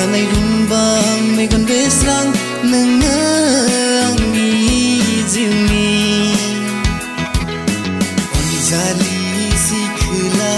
खानाय रुंबां मेगन बेस्रां नोंनो आंनि जिउनि अनजालि सिखोला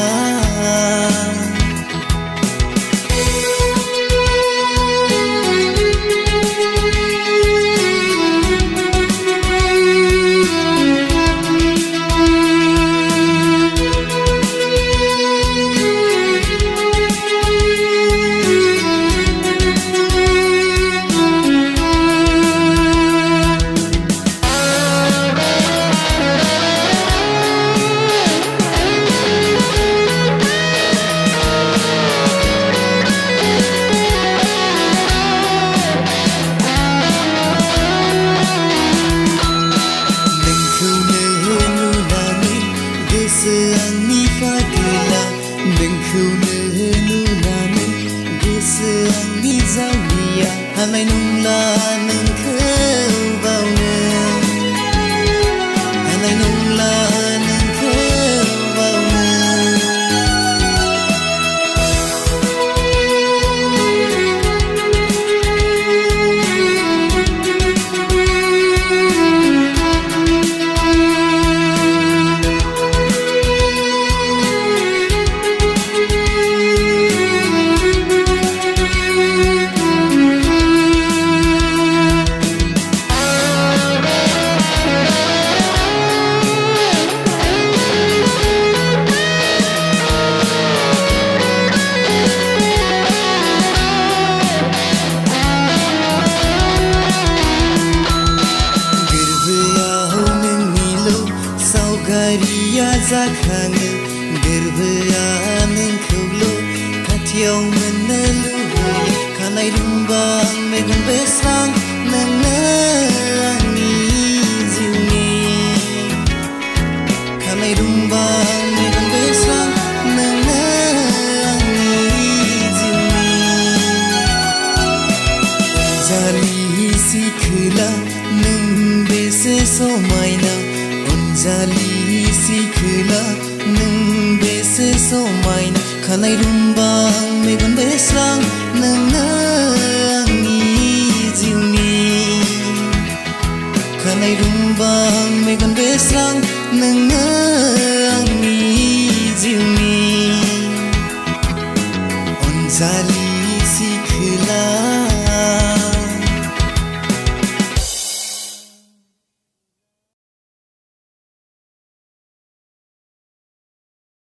आंनि फागोला नोंखौनो नुनानै गोसो आंनि जावलिया हानाय नंला नोंखौ बावनो हानाय नंला नोंखौ बावनो सावगारिया जाखाङो गोरबोआ नोंखौल' खाथियाव मोननो लुबैयो खानाय रुंबां मेगन बेस्रां नोंनो आंनि जिउनि खानाय रुंबां मेगन बेस्रां नोंनो आंनि जिउनि अनजालि सिखोला नों बेसे समायना अनजालि सिखोला नों बेसे समायना खानाय रुंबां मेगन बेस्रां नोंनो आंनि जिउनि खानाय रुंबां मेगन बेस्रां नोंनो आंनि जिउनि अनजालि सिखोला